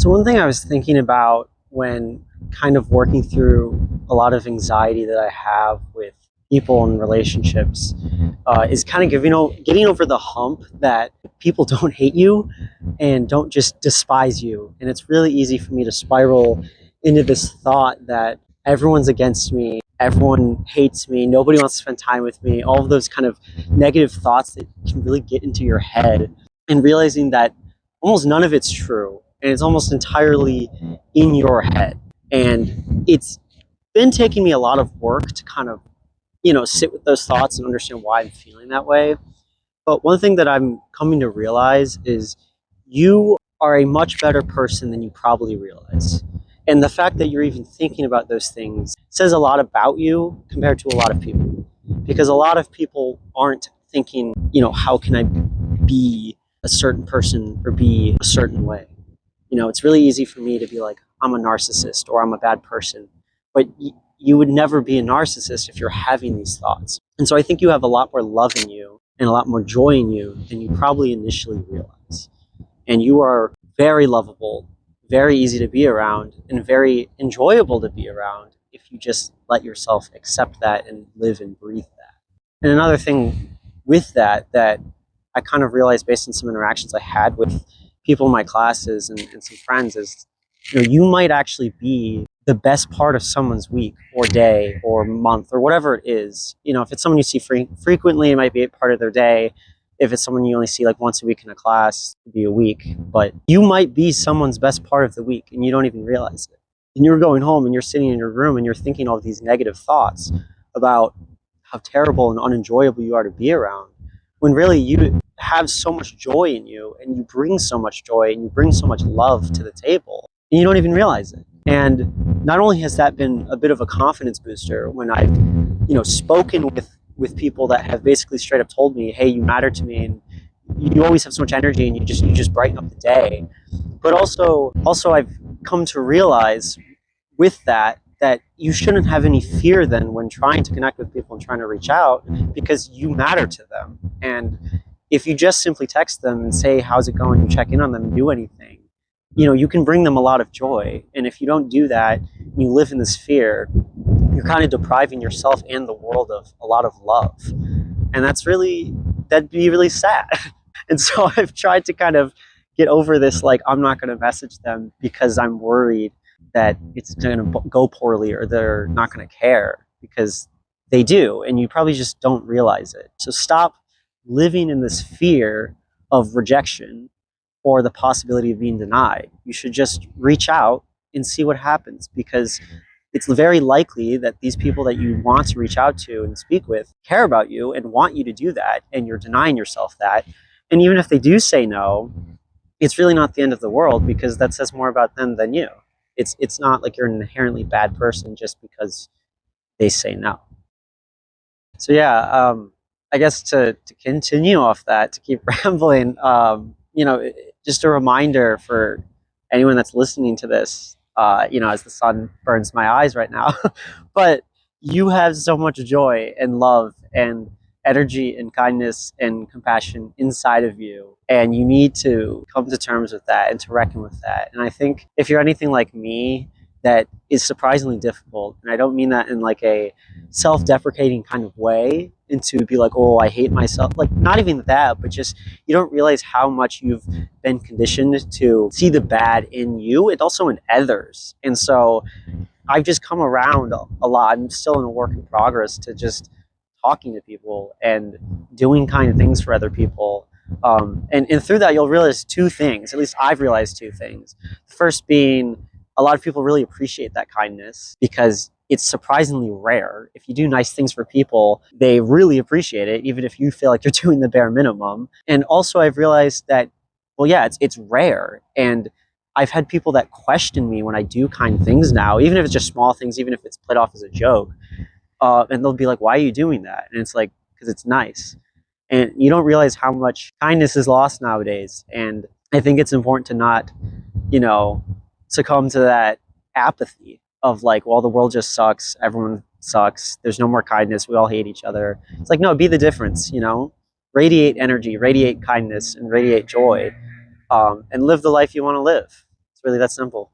So one thing I was thinking about when kind of working through a lot of anxiety that I have with people and relationships is kind of getting over the hump that people don't hate you and don't just despise you. And it's really easy for me to spiral into this thought that everyone's against me, everyone hates me, nobody wants to spend time with me, all of those kind of negative thoughts that can really get into your head, and realizing that almost none of it's true and it's almost entirely in your head. And it's been taking me a lot of work to kind of, sit with those thoughts and understand why I'm feeling that way. But one thing that I'm coming to realize is you are a much better person than you probably realize. And the fact that you're even thinking about those things says a lot about you compared to a lot of people. Because a lot of people aren't thinking, how can I be a certain person or be a certain way? It's really easy for me to be like, I'm a narcissist or I'm a bad person. But you would never be a narcissist if you're having these thoughts. And so I think you have a lot more love in you and a lot more joy in you than you probably initially realize. And you are very lovable, very easy to be around, and very enjoyable to be around if you just let yourself accept that and live and breathe that. And another thing with that I kind of realized based on some interactions I had with people in my classes and some friends is, you might actually be the best part of someone's week or day or month or whatever it is. If it's someone you see frequently, it might be a part of their day. If it's someone you only see like once a week in a class, it'd be a week. But you might be someone's best part of the week and you don't even realize it. And you're going home and you're sitting in your room and you're thinking all these negative thoughts about how terrible and unenjoyable you are to be around, when really you have so much joy in you and you bring so much joy and you bring so much love to the table and you don't even realize it. And not only has that been a bit of a confidence booster when I've, spoken with people that have basically straight up told me, hey, you matter to me and you always have so much energy and you just brighten up the day. But also I've come to realize with that you shouldn't have any fear then when trying to connect with people and trying to reach out, because you matter to them. And if you just simply text them and say, how's it going, you check in on them and do anything, you can bring them a lot of joy. And if you don't do that, you live in this fear, you're kind of depriving yourself and the world of a lot of love. And that'd be really sad. And so I've tried to kind of get over this, like, I'm not going to message them because I'm worried that it's going to go poorly or they're not going to care, because they do. And you probably just don't realize it. So stop living in this fear of rejection or the possibility of being denied. You should just reach out and see what happens, because it's very likely that these people that you want to reach out to and speak with care about you and want you to do that, and you're denying yourself that. And even if they do say no, it's really not the end of the world, because that says more about them than you. It's not like you're an inherently bad person just because they say no. So yeah, I guess to continue off that, to keep rambling, just a reminder for anyone that's listening to this, as the sun burns my eyes right now, but you have so much joy and love and energy and kindness and compassion inside of you, and you need to come to terms with that and to reckon with that. And I think if you're anything like me, that is surprisingly difficult, and I don't mean that in like a self-deprecating kind of way, and to be like, oh, I hate myself, like, not even that, but just you don't realize how much you've been conditioned to see the bad in you and also in others. And so I've just come around a lot. I'm still in a work in progress to just talking to people and doing kind of things for other people. And through that, you'll realize two things. At least I've realized two things. The first being, a lot of people really appreciate that kindness because it's surprisingly rare. If you do nice things for people, they really appreciate it, even if you feel like you're doing the bare minimum. And also I've realized that, well, yeah, it's rare. And I've had people that question me when I do kind things now, even if it's just small things, even if it's played off as a joke. And they'll be like, why are you doing that? And it's like, because it's nice. And you don't realize how much kindness is lost nowadays. And I think it's important to not, succumb to that apathy of like, well, the world just sucks. Everyone sucks. There's no more kindness. We all hate each other. It's like, no, be the difference, radiate energy, radiate kindness, and radiate joy, and live the life you want to live. It's really that simple.